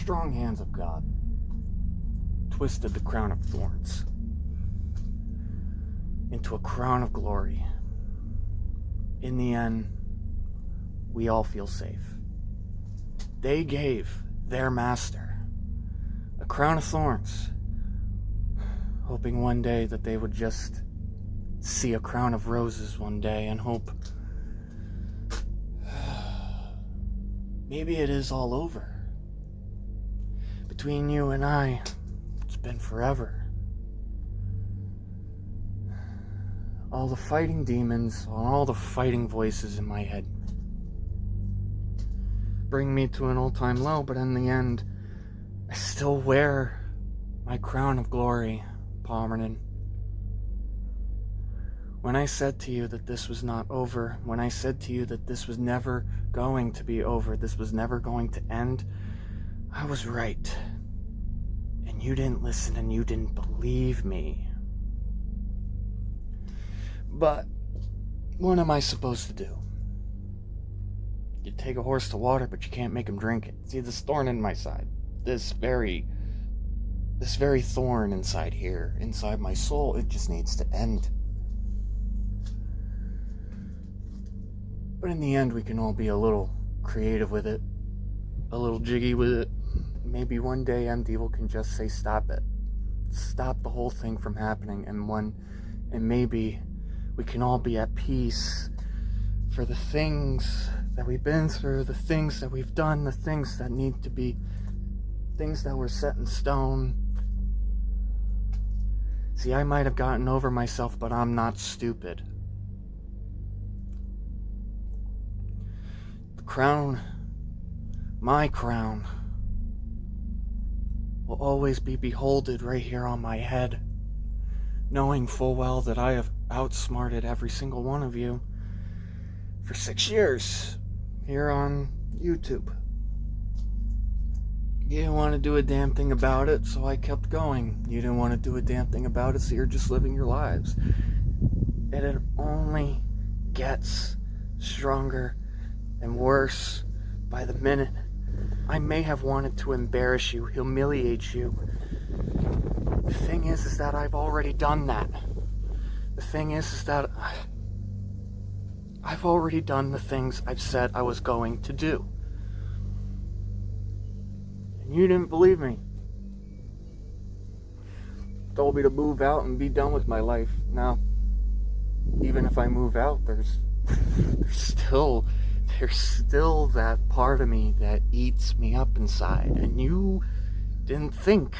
strong hands of God twisted the crown of thorns into a crown of glory. In the end, we all feel safe. They gave their master a crown of thorns, hoping one day that they would just see a crown of roses one day and hope maybe it is all over. Between you and I, it's been forever. All the fighting demons, all the fighting voices in my head bring me to an all-time low, but in the end, I still wear my crown of glory, Palmerton. When I said to you that this was not over, when I said to you that this was never going to be over, this was never going to end, I was right. And you didn't listen and you didn't believe me. But what am I supposed to do? You take a horse to water, but you can't make him drink it. See this thorn in my side, this very thorn inside here, inside my soul, it just needs to end. But in the end, we can all be a little creative with it, a little jiggy with it. Maybe one day MDDEVIL can just say, stop it. Stop the whole thing from happening, and maybe we can all be at peace for the things that we've been through, the things that we've done, the things that need to be, things that were set in stone. See, I might have gotten over myself, but I'm not stupid. The crown, my crown, will always be beholded right here on my head, knowing full well that I have outsmarted every single one of you for 6 years here on YouTube. You didn't want to do a damn thing about it, so I kept going. You didn't want to do a damn thing about it, so you're just living your lives. And it only gets stronger and worse by the minute. I may have wanted to embarrass you, humiliate you. The thing is that I've already done that. The thing is that I've already done the things I've said I was going to do. And you didn't believe me. Told me to move out and be done with my life. Now, even if I move out, there's still that part of me that eats me up inside. And you didn't think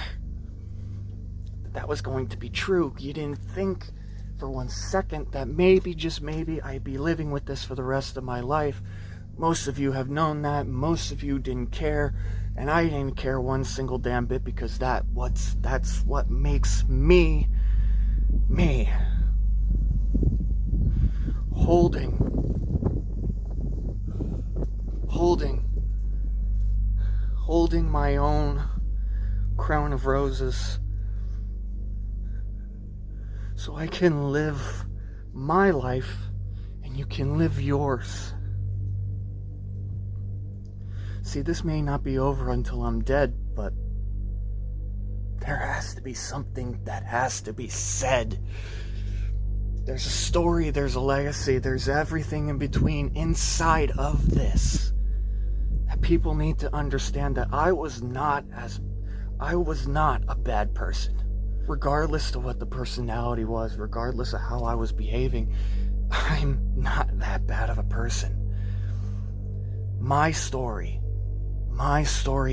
that was going to be true. You didn't think for 1 second that maybe, just maybe, I'd be living with this for the rest of my life. Most of you have known that. Most of you didn't care. And I didn't care one single damn bit, because that's what makes me, me. Holding my own crown of roses, so I can live my life and you can live yours. See, this may not be over until I'm dead, but there has to be something that has to be said. There's a story, there's a legacy, there's everything in between inside of this. That people need to understand that I was not a bad person. Regardless of what the personality was, regardless of how I was behaving, I'm not that bad of a person. My story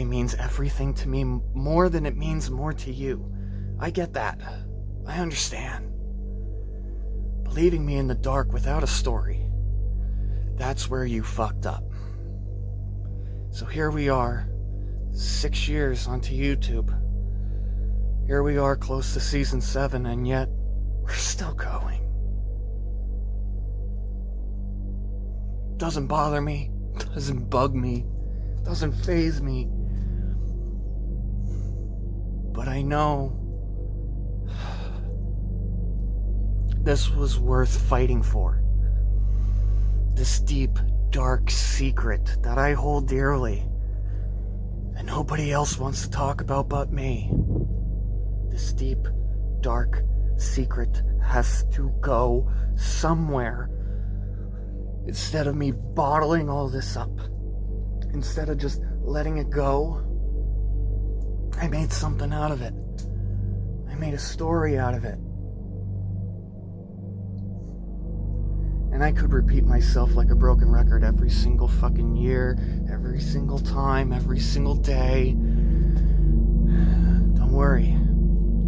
means everything to me, more than it means more to you. I get that. I understand. But leaving me in the dark without a story, that's where you fucked up. So here we are, 6 years onto YouTube. Here we are close to season 7, and yet we're still going. Doesn't bother me, doesn't bug me, doesn't faze me. But I know this was worth fighting for. This deep, dark secret that I hold dearly. The that nobody else wants to talk about but me. This deep, dark secret has to go somewhere. Instead of me bottling all this up, instead of just letting it go, I made something out of it. I made a story out of it. And I could repeat myself like a broken record every single fucking year, every single time, every single day. Don't worry.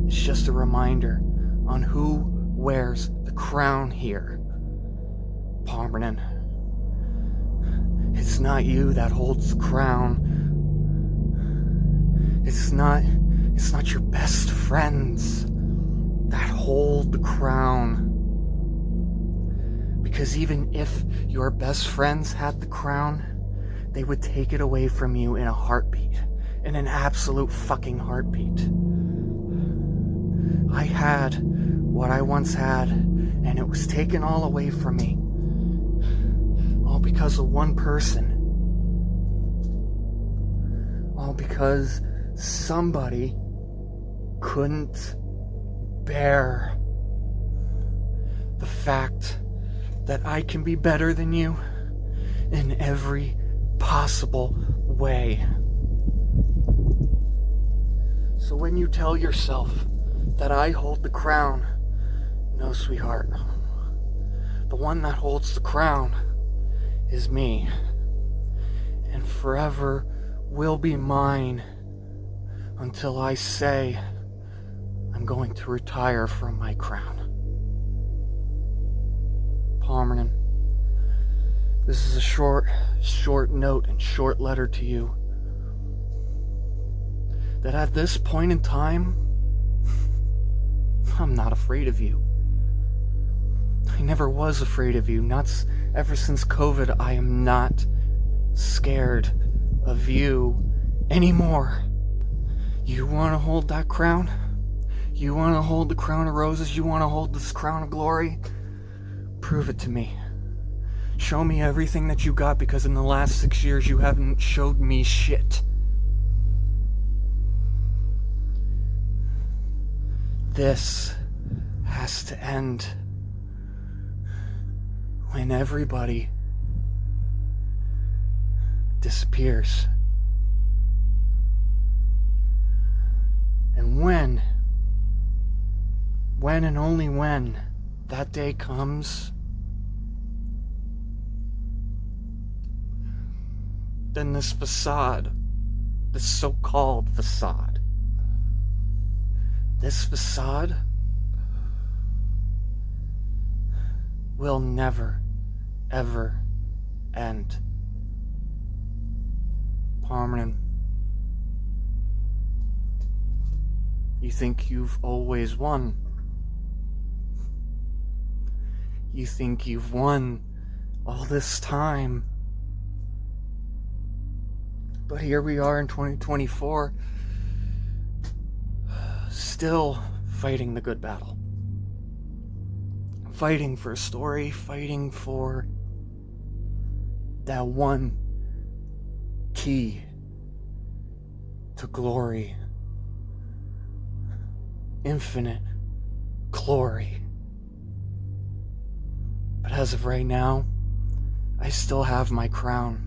It's just a reminder on who wears the crown here. Palmerton. It's not you that holds the crown. It's not your best friends that hold the crown. Because even if your best friends had the crown, they would take it away from you in a heartbeat. In an absolute fucking heartbeat. I had what I once had, and it was taken all away from me. All because of one person. All because somebody couldn't bear the fact that I can be better than you in every possible way. So when you tell yourself that I hold the crown, no, sweetheart. The one that holds the crown is me. And forever will be mine until I say I'm going to retire from my crown. Palmerton, this is a short note and short letter to you. That at this point in time, I'm not afraid of you. I never was afraid of you. Ever since COVID, I am not scared of you anymore. You want to hold that crown? You want to hold the crown of roses? You want to hold this crown of glory? Prove it to me. Show me everything that you got, because in the last 6 years you haven't showed me shit. This has to end when everybody disappears. And when and only when that day comes, then this facade, this so-called facade, this facade will never, ever end. Palmerton, you think you've always won. You think you've won all this time. But here we are in 2024, still fighting the good battle. Fighting for a story, fighting for that one key to glory. Infinite glory. But as of right now, I still have my crown.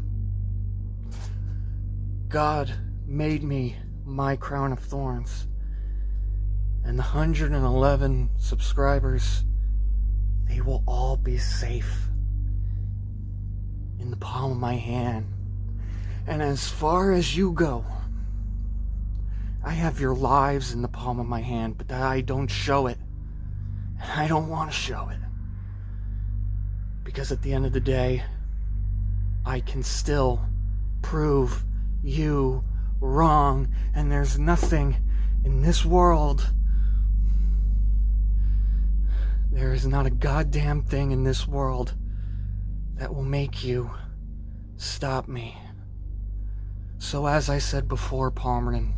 God made me my crown of thorns. And the 111 subscribers, they will all be safe in the palm of my hand. And as far as you go, I have your lives in the palm of my hand, but I don't show it. And I don't want to show it. Because at the end of the day, I can still prove you wrong. And there's nothing in this world, there is not a goddamn thing in this world that will make you stop me. So as I said before, Palmerton,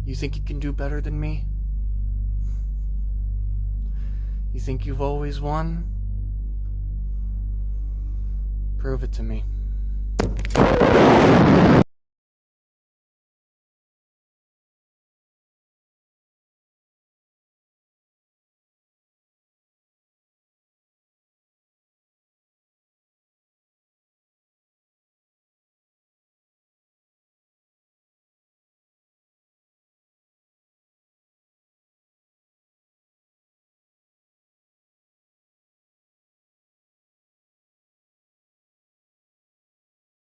you think you can do better than me? You think you've always won? Prove it to me.